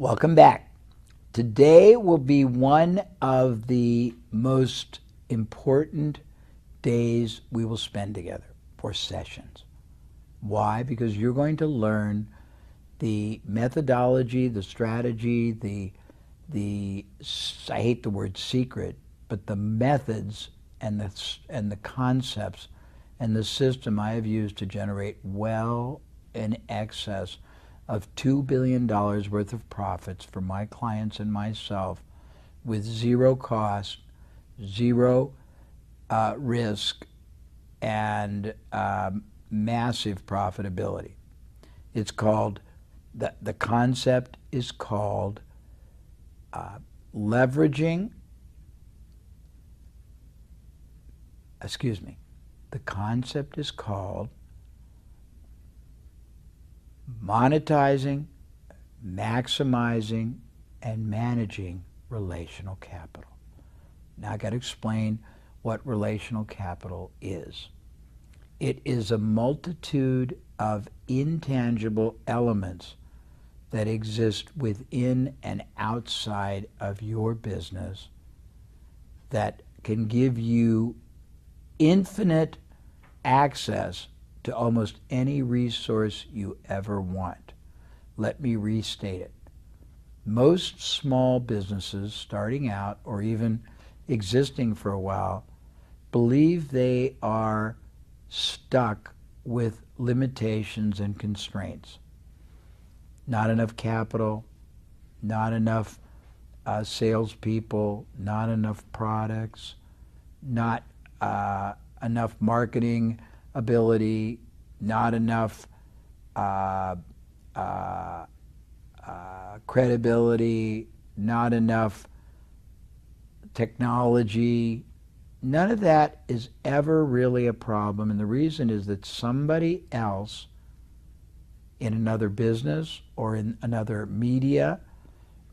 Welcome back. Today will be one of the most important days we will spend together for sessions. Why? Because you're going to learn the methodology, the strategy, I hate the word secret, but the methods and the concepts and the system I have used to generate well in excess of $2 billion worth of profits for my clients and myself with zero cost, zero risk, and massive profitability. It's called, the concept is called the concept is called monetizing, maximizing, and managing relational capital. Now I got to explain what relational capital is. It is a multitude of intangible elements that exist within and outside of your business that can give you infinite access to almost any resource you ever want. Let me restate it. Most small businesses starting out or even existing for a while believe they are stuck with limitations and constraints. Not enough capital, not enough salespeople, not enough products, not enough marketing ability, not enough credibility, not enough technology. None of that is ever really a problem, and the reason is that somebody else in another business or in another media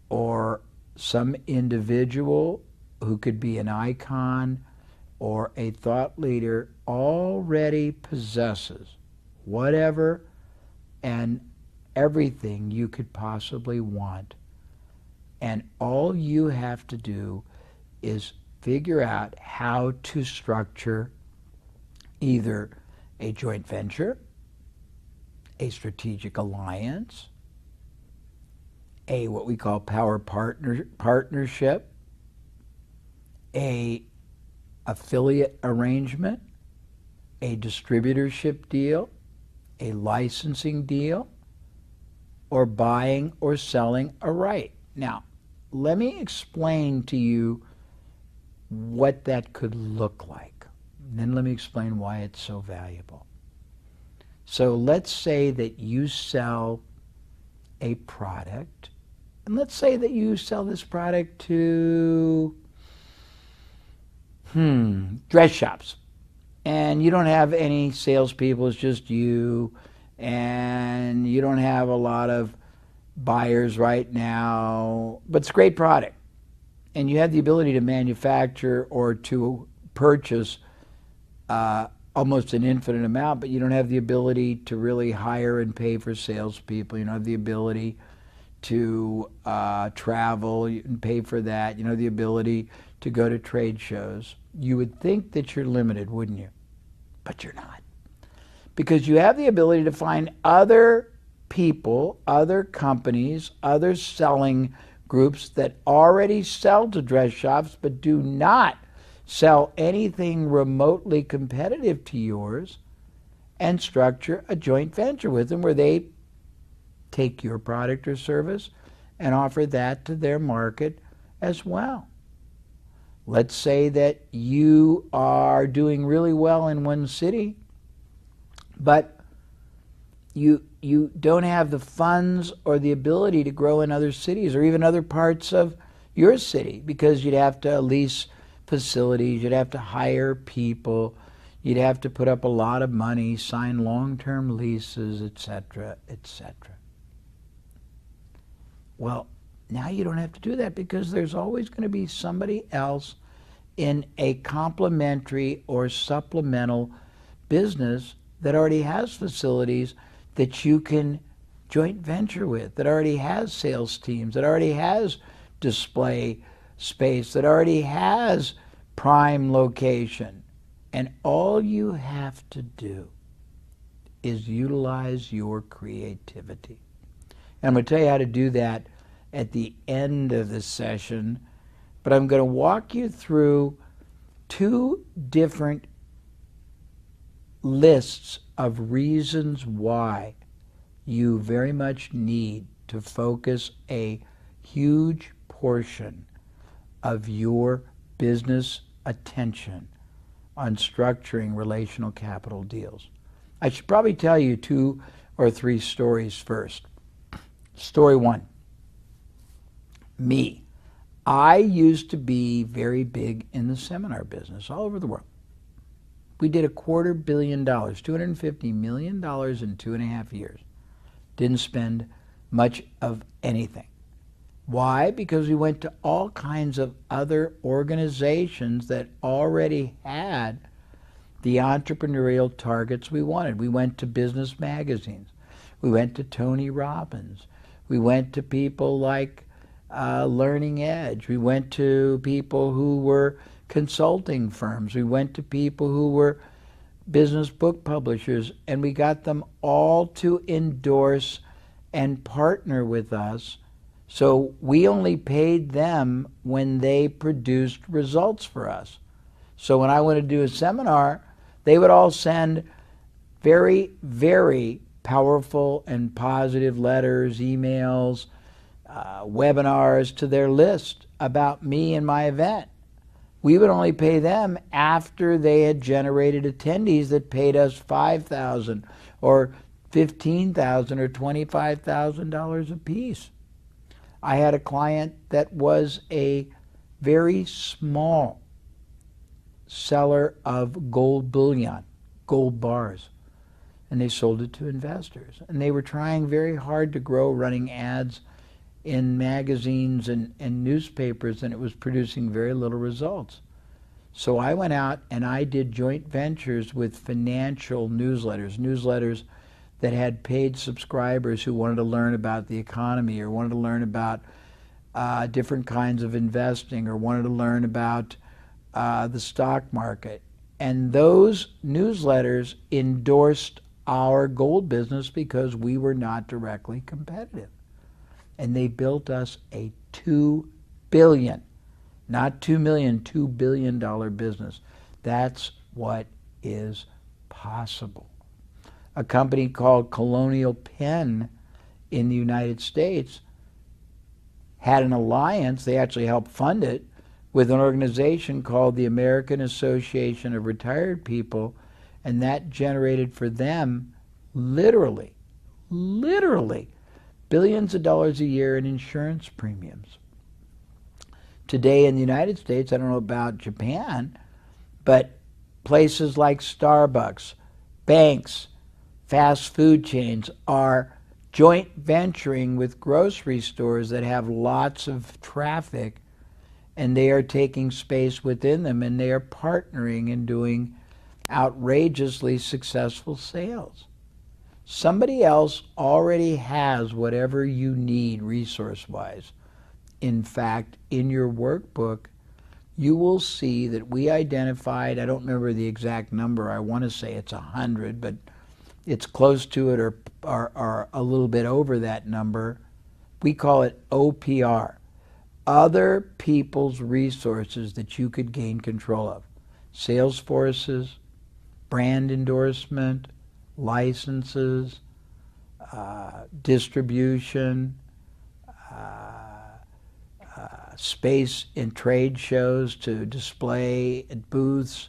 or some individual who could be an icon or a thought leader already possesses whatever and everything you could possibly want. And all you have to do is figure out how to structure either a joint venture, a strategic alliance, a what we call power partnership, a affiliate arrangement, a distributorship deal, a licensing deal, or buying or selling a right. Now, let me explain to you what that could look like. And then let me explain why it's so valuable. So let's say that you sell a product, and let's say that you sell this product to dress shops, and you don't have any salespeople, it's just you, and you don't have a lot of buyers right now, but it's a great product, and you have the ability to manufacture or to purchase almost an infinite amount, but you don't have the ability to really hire and pay for salespeople. You don't have the ability to travel and pay for that. You know, the ability to go to trade shows. You would think that you're limited, wouldn't you? But you're not. Because you have the ability to find other people, other companies, other selling groups that already sell to dress shops but do not sell anything remotely competitive to yours, and structure a joint venture with them where they take your product or service and offer that to their market as well. Let's say that you are doing really well in one city, but you don't have the funds or the ability to grow in other cities or even other parts of your city, because you'd have to lease facilities, you'd have to hire people, you'd have to put up a lot of money, sign long-term leases, etc., etc. Well, now you don't have to do that, because there's always going to be somebody else in a complementary or supplemental business that already has facilities that you can joint venture with, that already has sales teams, that already has display space, that already has prime location. And all you have to do is utilize your creativity. And I'm going to tell you how to do that at the end of the session, but I'm going to walk you through 2 different lists of reasons why you very much need to focus a huge portion of your business attention on structuring relational capital deals. I should probably tell you 2 or 3 stories first. Story 1, me. I used to be very big in the seminar business all over the world. We did $250 million, $250 million in 2.5 years. Didn't spend much of anything. Why? Because we went to all kinds of other organizations that already had the entrepreneurial targets we wanted. We went to business magazines. We went to Tony Robbins. We went to people like Learning Edge. We went to people who were consulting firms. We went to people who were business book publishers, and we got them all to endorse and partner with us. So we only paid them when they produced results for us. So when I went to do a seminar, they would all send very, very powerful and positive letters, emails, webinars to their list about me and my event. We would only pay them after they had generated attendees that paid us $5,000 or $15,000 or $25,000 a piece. I had a client that was a very small seller of gold bullion, gold bars, and they sold it to investors. And they were trying very hard to grow, running ads in magazines and newspapers, and it was producing very little results. So I went out and I did joint ventures with financial newsletters that had paid subscribers who wanted to learn about the economy or wanted to learn about different kinds of investing or wanted to learn about the stock market. And those newsletters endorsed our gold business because we were not directly competitive. And they built us a $2 billion, not $2 million, $2 billion business. That's what is possible. A company called Colonial Penn in the United States had an alliance, they actually helped fund it, with an organization called the American Association of Retired People, and that generated for them literally billions of dollars a year in insurance premiums. Today in the United States, I don't know about Japan, but places like Starbucks, banks, fast food chains are joint venturing with grocery stores that have lots of traffic, and they are taking space within them, and they are partnering and doing outrageously successful sales. Somebody else already has whatever you need resource-wise. In fact, in your workbook, you will see that we identified, I don't remember the exact number, I want to say it's 100, but it's close to it or a little bit over that number. We call it OPR, other people's resources that you could gain control of. Sales forces, brand endorsement, licenses, distribution, space in trade shows to display at booths,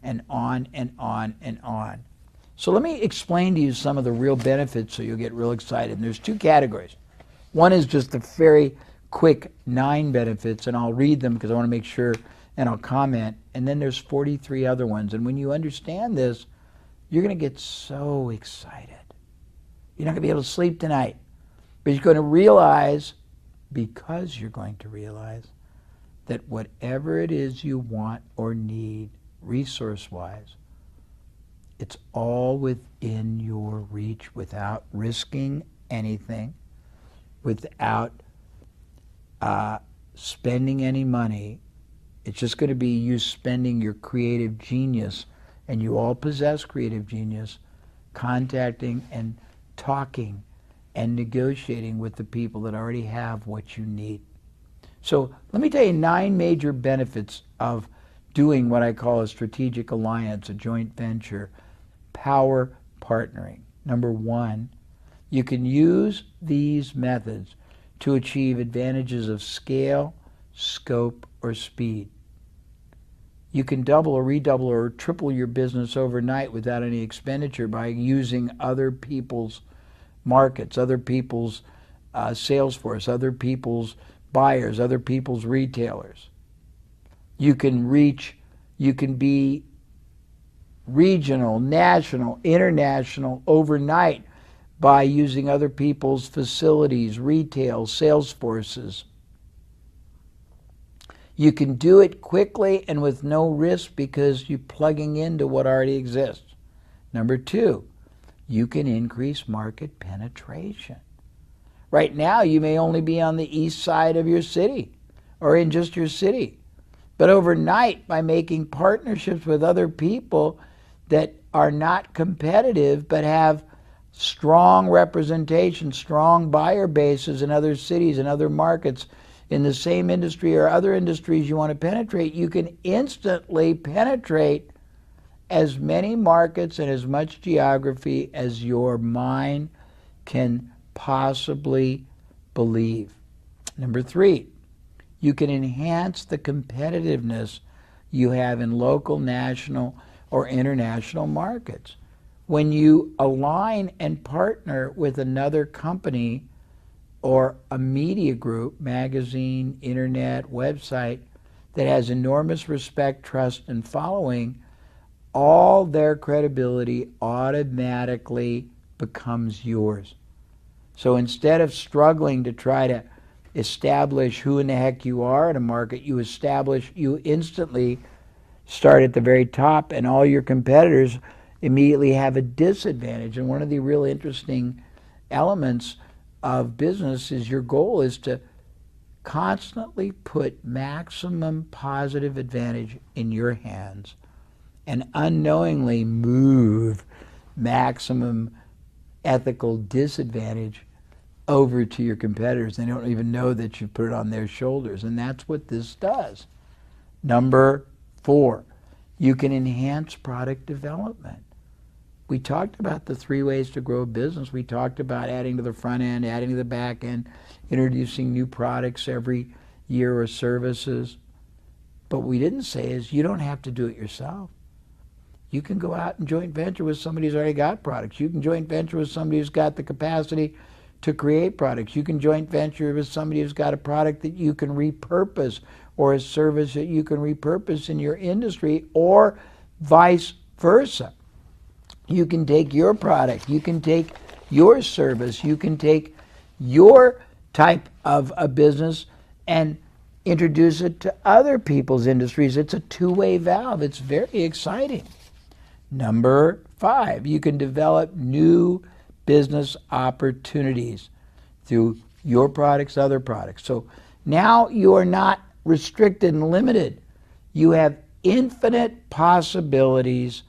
and on and on and on. So let me explain to you some of the real benefits so you'll get real excited. And there's 2 categories. One is just the very quick 9 benefits, and I'll read them because I want to make sure, and I'll comment. And then there's 43 other ones. And when you understand this, you're going to get so excited. You're not going to be able to sleep tonight. But you're going to realize, because you're going to realize, that whatever it is you want or need resource-wise, it's all within your reach without risking anything, without spending any money. It's just going to be you spending your creative genius, and you all possess creative genius, contacting and talking and negotiating with the people that already have what you need. So let me tell you 9 major benefits of doing what I call a strategic alliance, a joint venture, power partnering. Number 1, you can use these methods to achieve advantages of scale, scope, or speed. You can double or redouble or triple your business overnight without any expenditure by using other people's markets, other people's sales force, other people's buyers, other people's retailers. You can be regional, national, international overnight by using other people's facilities, retail, sales forces. You can do it quickly and with no risk because you're plugging into what already exists. Number 2, you can increase market penetration. Right now, you may only be on the east side of your city or in just your city. But overnight, by making partnerships with other people that are not competitive but have strong representation, strong buyer bases in other cities and other markets in the same industry or other industries you want to penetrate, you can instantly penetrate as many markets and as much geography as your mind can possibly believe. Number 3, you can enhance the competitiveness you have in local, national, or international markets. When you align and partner with another company or a media group, magazine, internet, website, that has enormous respect, trust, and following, all their credibility automatically becomes yours. So instead of struggling to try to establish who in the heck you are in a market, you instantly start at the very top, and all your competitors immediately have a disadvantage. And one of the really interesting elements of business is your goal is to constantly put maximum positive advantage in your hands and unknowingly move maximum ethical disadvantage over to your competitors. They don't even know that you put it on their shoulders, and that's what this does. Number 4, you can enhance product development. We talked about the 3 ways to grow a business. We talked about adding to the front end, adding to the back end, introducing new products every year or services. But what we didn't say is you don't have to do it yourself. You can go out and joint venture with somebody who's already got products. You can joint venture with somebody who's got the capacity to create products. You can joint venture with somebody who's got a product that you can repurpose or a service that you can repurpose in your industry, or vice versa. You can take your product, you can take your service, you can take your type of a business and introduce it to other people's industries. It's a 2-way valve. It's very exciting. Number 5, you can develop new business opportunities through your products, other products. So now you are not restricted and limited. You have infinite possibilities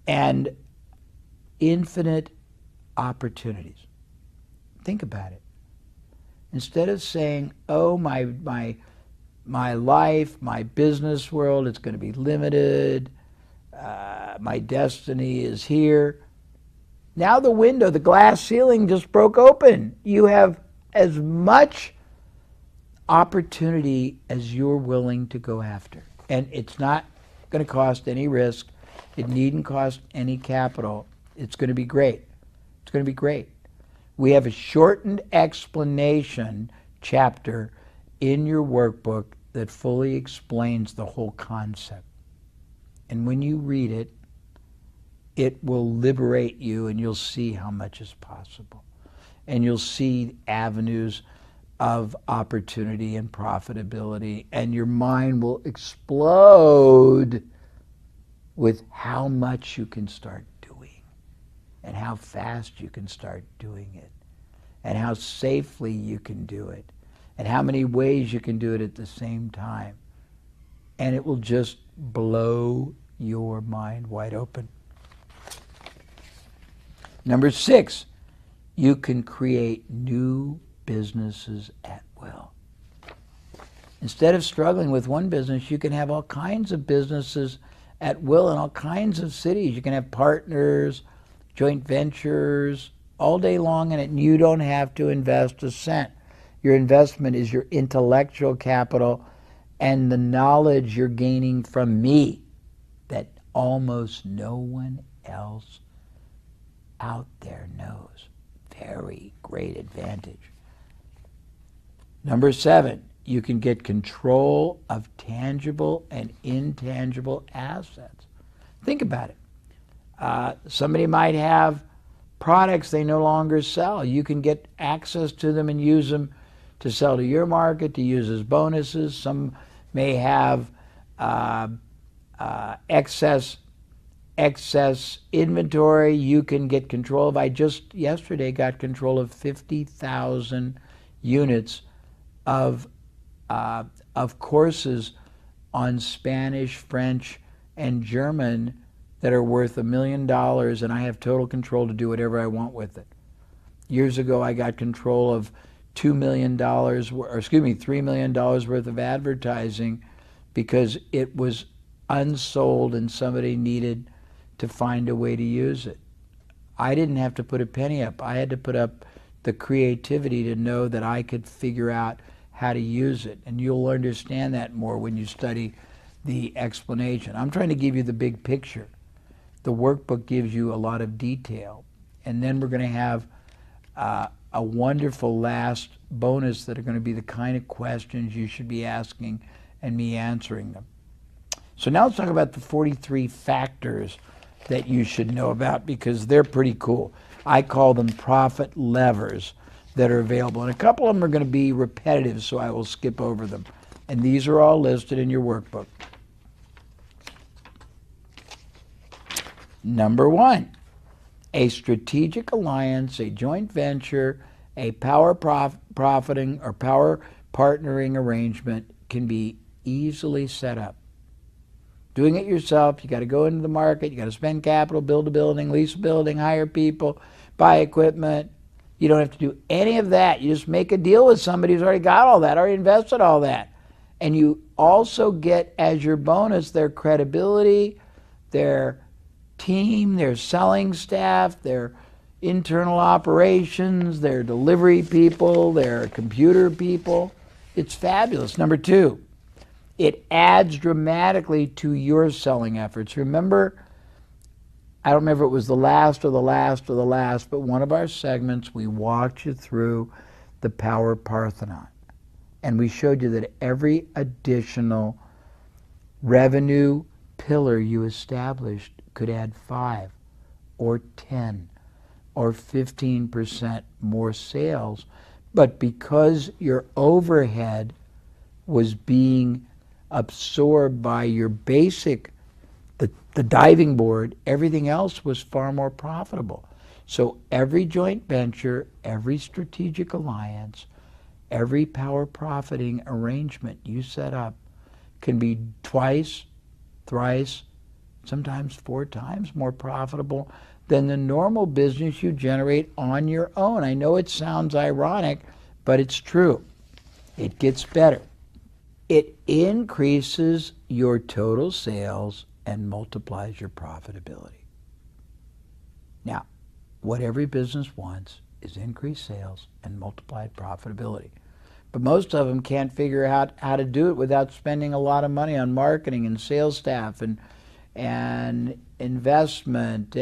and infinite opportunities. Think about it. Instead of saying, oh, my life, my business world, it's going to be limited, my destiny is here. Now the window, the glass ceiling just broke open. You have as much opportunity as you're willing to go after. And it's not going to cost any risk. It needn't cost any capital. It's going to be great. It's going to be great. We have a shortened explanation chapter in your workbook that fully explains the whole concept. And when you read it, it will liberate you, and you'll see how much is possible. And you'll see avenues of opportunity and profitability, and your mind will explode with how much you can start doing and how fast you can start doing it. and how safely you can do it and how many ways you can do it at the same time. And it will just blow your mind wide open. Number 6, you can create new businesses at will. Instead of struggling with one business, you can have all kinds of businesses at will in all kinds of cities. You can have partners, joint ventures, all day long in it, and you don't have to invest a cent. Your investment is your intellectual capital and the knowledge you're gaining from me that almost no one else out there knows. Very great advantage. Number 7, you can get control of tangible and intangible assets. Think about it. Somebody might have products they no longer sell. You can get access to them and use them to sell to your market, to use as bonuses. Some may have excess inventory you can get control of. I just yesterday got control of 50,000 units of courses on Spanish, French, and German that are worth $1 million, and I have total control to do whatever I want with it. Years ago, I got control of $3 million worth of advertising because it was unsold and somebody needed to find a way to use it. I didn't have to put a penny up. I had to put up the creativity to know that I could figure out how to use it. And you'll understand that more when you study the explanation. I'm trying to give you the big picture. The workbook gives you a lot of detail. And then we're going to have a wonderful last bonus that are going to be the kind of questions you should be asking and me answering them. So now let's talk about the 43 factors that you should know about because they're pretty cool. I call them profit levers that are available. And a couple of them are going to be repetitive, so I will skip over them. And these are all listed in your workbook. Number 1, a strategic alliance, a joint venture, a power profiting or power partnering arrangement can be easily set up. Doing it yourself, you got to go into the market, you got to spend capital, build a building, lease a building, hire people, buy equipment. You don't have to do any of that. You just make a deal with somebody who's already got all that, already invested all that. And you also get as your bonus their credibility, their team, their selling staff, their internal operations, their delivery people, their computer people. It's fabulous. Number 2, it adds dramatically to your selling efforts. Remember, I don't remember if it was the last, but one of our segments, we walked you through the Power Parthenon. And we showed you that every additional revenue pillar you established could add 5 or 10 or 15% more sales. But because your overhead was being absorbed by your basic, the diving board, everything else was far more profitable. So every joint venture, every strategic alliance, every power profiting arrangement you set up can be twice, thrice, sometimes 4 times more profitable than the normal business you generate on your own. I know it sounds ironic, but it's true. It gets better. It increases your total sales and multiplies your profitability. Now, what every business wants is increased sales and multiplied profitability. But most of them can't figure out how to do it without spending a lot of money on marketing and sales staff and investment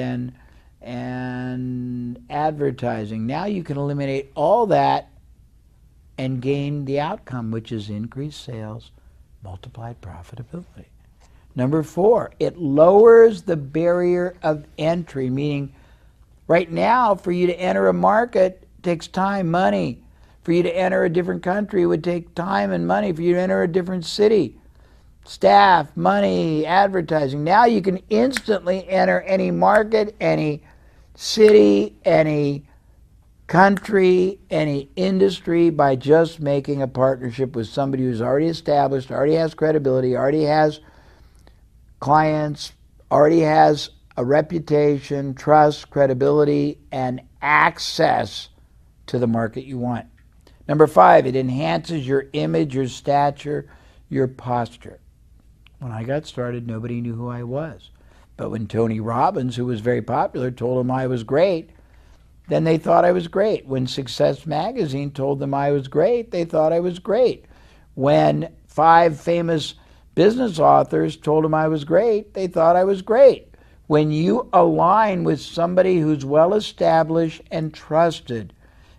and advertising. Now you can eliminate all that and gain the outcome, which is increased sales, multiplied profitability. Number 4, it lowers the barrier of entry, meaning right now for you to enter a market takes time, money. For you to enter a different country, it would take time and money. For you to enter a different city, staff, money, advertising. Now you can instantly enter any market, any city, any country, any industry by just making a partnership with somebody who's already established, already has credibility, already has clients, already has a reputation, trust, credibility, and access to the market you want. Number 5, it enhances your image, your stature, your posture. When I got started, nobody knew who I was. But when Tony Robbins, who was very popular, told them I was great, then they thought I was great. When Success Magazine told them I was great, they thought I was great. When 5 famous business authors told them I was great, they thought I was great. When you align with somebody who's well established and trusted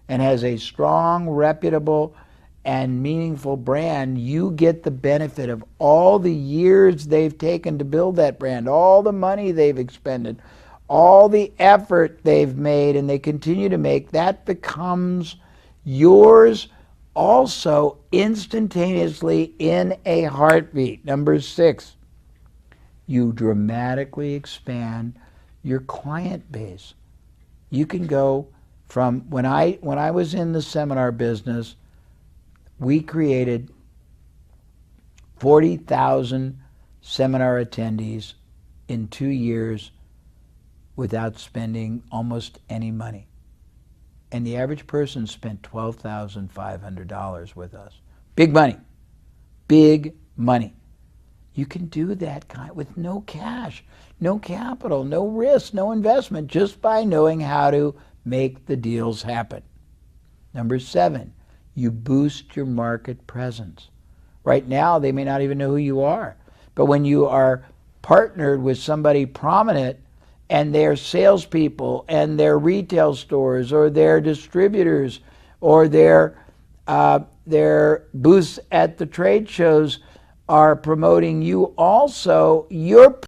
and has a strong, reputable, and meaningful brand, you get the benefit of all the years they've taken to build that brand, all the money they've expended, all the effort they've made, and they continue to make. That becomes yours also instantaneously in a heartbeat. Number 6, you dramatically expand your client base. You can go from, when I was in the seminar business, we created 40,000 seminar attendees in 2 years without spending almost any money. And the average person spent $12,500 with us. Big money. Big money. You can do that kind with no cash, no capital, no risk, no investment, just by knowing how to make the deals happen. Number 7, you boost your market presence. Right now, they may not even know who you are. But when you are partnered with somebody prominent and their salespeople and their retail stores or their distributors or their booths at the trade shows are promoting you also, your